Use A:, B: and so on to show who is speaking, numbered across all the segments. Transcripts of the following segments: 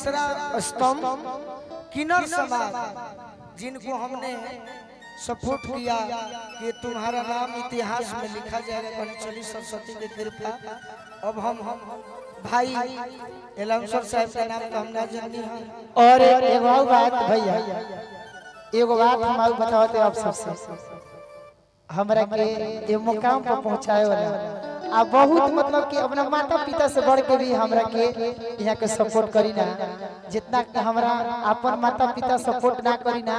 A: तीसरा स्तंभ किन्नर समाज जिनको हमने सपोर्ट किया कि तुम्हारा नाम इतिहास में लिखा जाएगा। चली सरस्वती की कृपा। अब हम भाई एलाउंसर साहब का नाम तो हम ना जानते हैं।
B: और एगो बात भैया, एगो बात हम बताते आप सबसे, हमरा के ये मुकाम पर पहुंचाए वाला आ बहुत मतलब कि अपना माता पिता से बढ़ के भी हमरा के यहाँ के सपोर्ट करी ना, जितना कि हमरा अपन माता पिता सपोर्ट ना करी ना,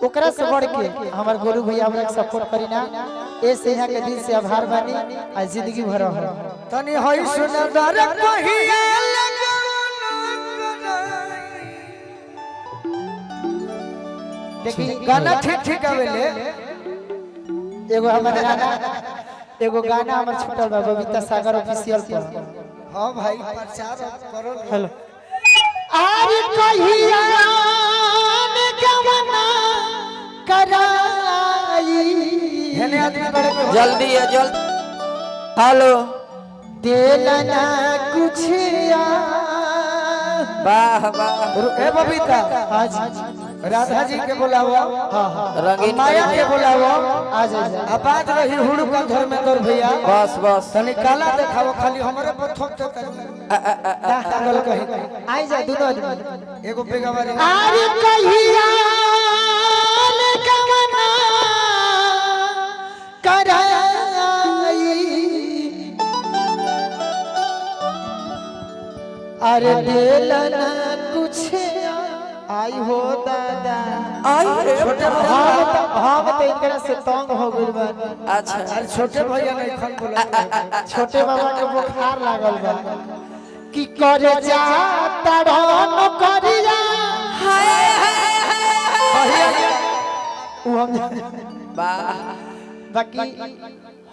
B: ओकरा से बढ़ के हमार गुरु भैया हमरा के सपोर्ट करी ना। ऐसे यहाँ के दिल से आभार बानी आ जिंदगी भर रहो।
A: तनी होई सुनदार कहिया देखी गाना ठीक ठीक आवेले।
B: एगो हमारे एगो गाना हमार छूटल बा बबीता सागर ऑफिशियल पर।
A: हां भाई प्रचार करो।
B: हेलो आरे कहिया ने गवना कराई
A: हेने आदमी बड़े
C: जल्दी है जल्दी। हेलो
B: देलना कुछ आ
C: वाह वाह।
A: ए बबीता
B: हां जी
A: राधा जी के बुलाओ।
B: हां हां
C: रंगीन
A: माया के बुलाओ।
B: आ जा
A: आवाज रही हुड़ू का धर्मेंद्र भैया।
C: बस बस
A: तनी काला देखाओ खाली हमरे पर थोप दे पागल कहीं।
B: आई जा दोनों आदमी
A: एगो बेगवारी।
B: आरे कहिया ने गवना कराई अरे देलना कुछ आई हो दादा
C: आई रे
A: छोटे
B: हम तो इनकरा से तंग हो गइल बा।
C: अच्छा
A: अरे छोटे भैया नहीं खन बोला।
B: छोटे बाबा के बुखार लागल बा कि करे जा तड़न करिया
C: हाय हाय
B: उ हम
C: वाह।
B: बाकी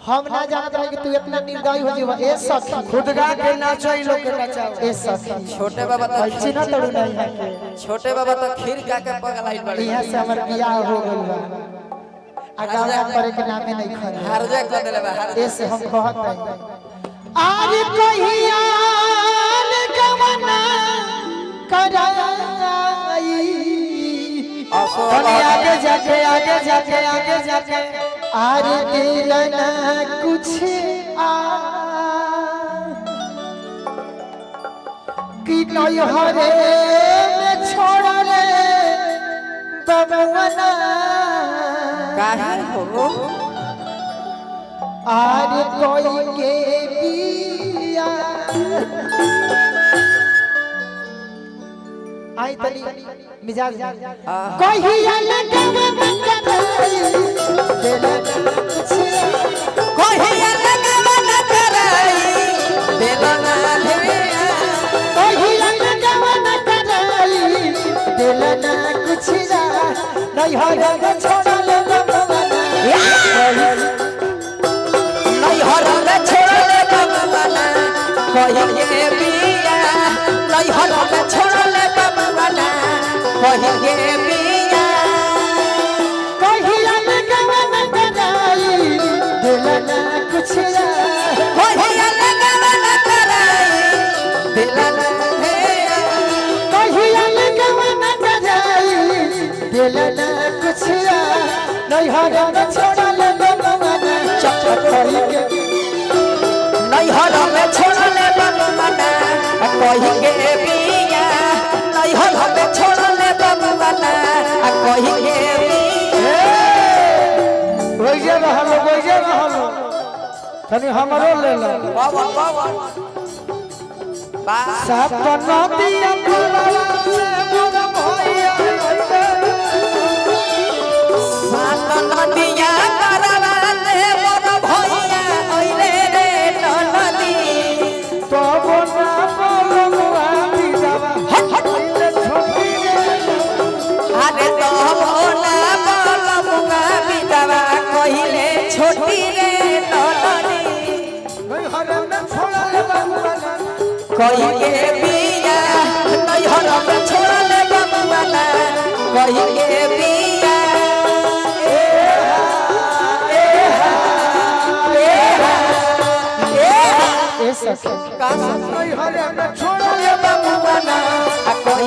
B: हम ना जानत रहे कि तू इतना निर्दयी हो जीवा। ए सखी
A: खुद गा के नाचो ई लोग के नचाओ।
B: ए सखी
C: छोटे बाबा तो
B: चिन्ह तोड़ नहीं है।
C: छोटे बाबा तो खीर का के पगलाइल बड़े।
B: यहाँ से हमर बियाह हो गइल बा आ गाना करे के नामे नहीं खन
C: हरजे कर देले बा हरजे।
B: ऐसे हम कहत नहीं आरे कहिया ने गवना कराई
A: तनी आगे जाके आगे जाके आगे जाके
B: आरे दिलना कुछ आ कि नहीं हरे में छोड़ रे बबुआना
C: काहे हो
B: आरे कोई के बिया आई तनी मिजाज कहिया लगवा कराई देलना कुछ
C: कहिया लगवा न कराई देलना ले
B: कहिया लगवा न कराई देलना कुछ नहीं हर छोड़ल बबुआना
C: नहीं हरले छोड़ले बबुआना कहिए बिया नहीं हरले छोड़ले बबुआना कहिए बिया
B: कहिया लगवा न कराई देलना कुछ
C: कहिया लगवा न कराई देलना हे
B: कहिया लगवा न कराई देलना कुछ नहीं हर छोड़ल बबुआना चचखरी के
C: नहीं हरले छोड़ले बबुआना कहिए बिया नहीं हरले छोड़ले बबुआना कहिए बिया।
A: ओइजे रहलो तनी हमरो ले लो।
C: बाबा बाबा बा
A: सपना दिया फुलवा से मोर भैया
C: सात नदिया करवाले मोर भैया ओइले रे नदी
A: तो बोना बोलवा दीवा हट छोटी
C: अरे तो बोला बोल मुगा बिदवा कहिले छोटी रे नदी
A: नहीं हरे में छोड़ा ले बबुआना
C: कहिए बिया नहीं हरम छोड़ले बबुआना कहिए बिया
B: ए सखी
C: का
A: नहीं हरे में छोड़ा ले बबुआना
C: कोई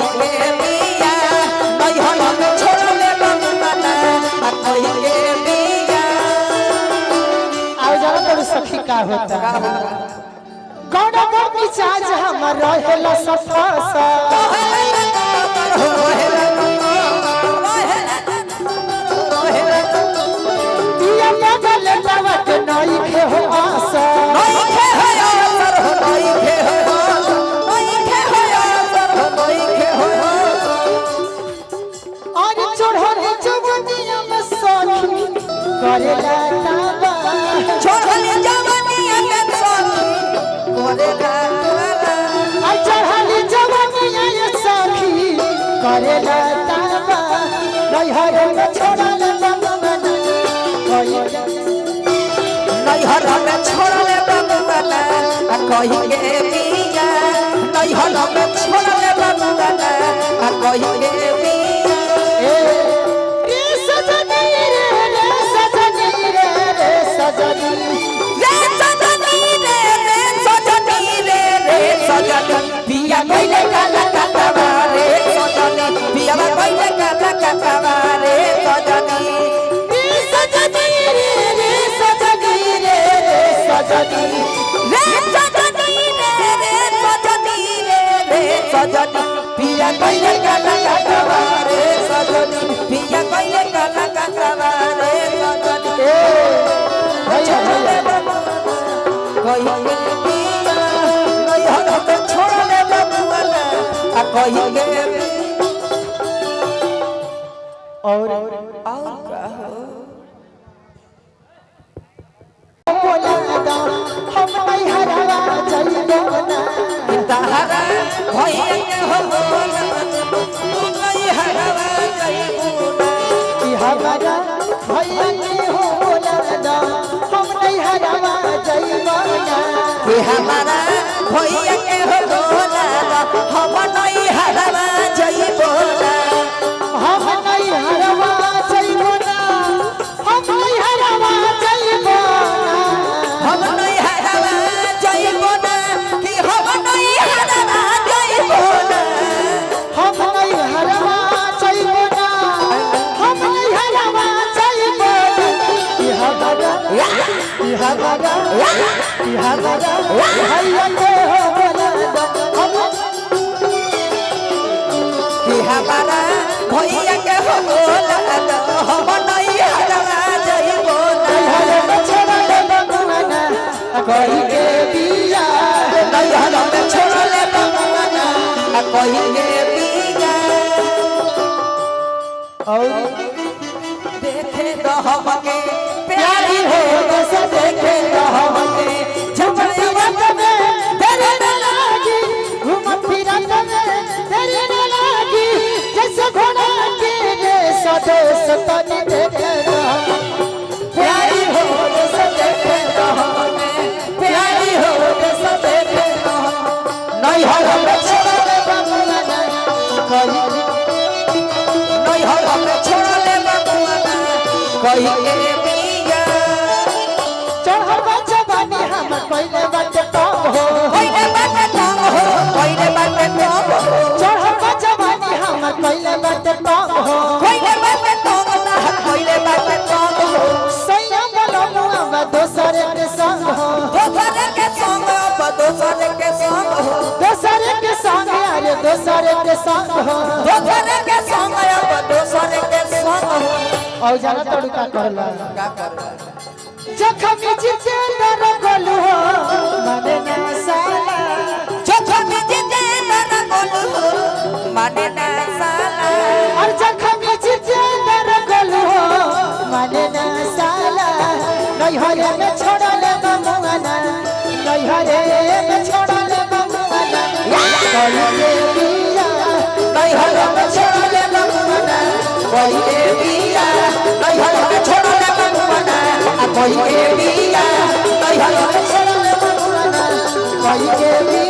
B: होता
C: का होता
B: गौड़ा गर्मी चार्ज हमर रहेला सफासा पिया लगल तवक नई के हो आशा और चढ़ल जवनिया में सखी करेला ताबा और चढ़ल जवनिया में सखी करेला ताबा नैहर में छोड़ल बमन
C: कही के बिया नैहर में छोड़ले बबुआना आ कही के बिया
B: रे सजनी रे सजनी रे सजनी
C: पिया कइले काला काटवा रे सजनी पिया कइले काला काटवा रे सजनी
B: रे सजनी रे सजनी रे सजनी
C: पिया कइले काला काटवा रे सजनी पिया कइले काला काटवा रे सजनी
B: भैया भैया
C: कही के बिया नैहर में छोड़ले बबुआना आ कही के
B: और
C: का हो
B: बोला दा हम नैहरवा जइबो ना
C: ताहरा भैया के हो नहीं हरवा जइबू ना
B: कि हमारा भैया के हो बोला दा हम नैहरवा जइबो ना
C: कि हमारा भैया के हो बोला हम नहीं हरवा जइबू ना
B: हम नैहरवा जइबो ना हम नैहरवा जइबो ना
C: हम नहीं हरवा जइबू ना कि हम नहीं हरवा जइबू ना
B: हम नैहरवा जइबो ना हम नैहरवा जइबो ना कि हमारा भैया के हो बोला दा
C: कि हमारा भैया के हो बोला हम नहीं हरवा जइबू ना
B: कही के बिया
C: नैहर में छोड़ले बबुआना आ कही के बिया
B: और
C: देखे तो हमके प्यारी हो बस देखे तो हमके
B: झमझमत में तेरे न लागी घूमत फिरत में तेरे न लागी जैसे घोड़ा के देश देश तनी देखे
C: प्यारी हो बस देखे तो हमके प्यारी हो बस देखे तो नैहर में छोड़ले बबुआना नैहर में छोड़ले बबुआना कही के बिया
B: चढ़वा जवानी हम कइले बाटे कम हो
C: कइले बाटे कम हो कइले बाटे कम हो
B: चढ़वा जवानी हम कइले बाटे कम हो
C: कइले बाटे कम ना कइले बाटे कम हो
B: सैया बलमुआ दोसर के संग हो
C: दोसर के संग दोसर के संग हो
B: दोसर के संग अरे दोसर के संग हो
C: दोसर के संग दोसर के संग हो
B: और जाना तोड़ का करला
C: का करला
B: जखम जितेंद्र गोलू हो माने ना साला
C: जखम जितेंद्र गोलू माने ना साला
B: और जखम जितेंद्र गोलू हो माने ना साला नैहर में छोड़ले बमुआना नैहर में छोड़ले बमुआना कही के बिया
C: नैहर में छोड़ले बमुआना कही के बिया नैहर में छोड़ले बमुआना आ कही के बिया नैहर में छोड़ले बमुआना
B: कही के बिया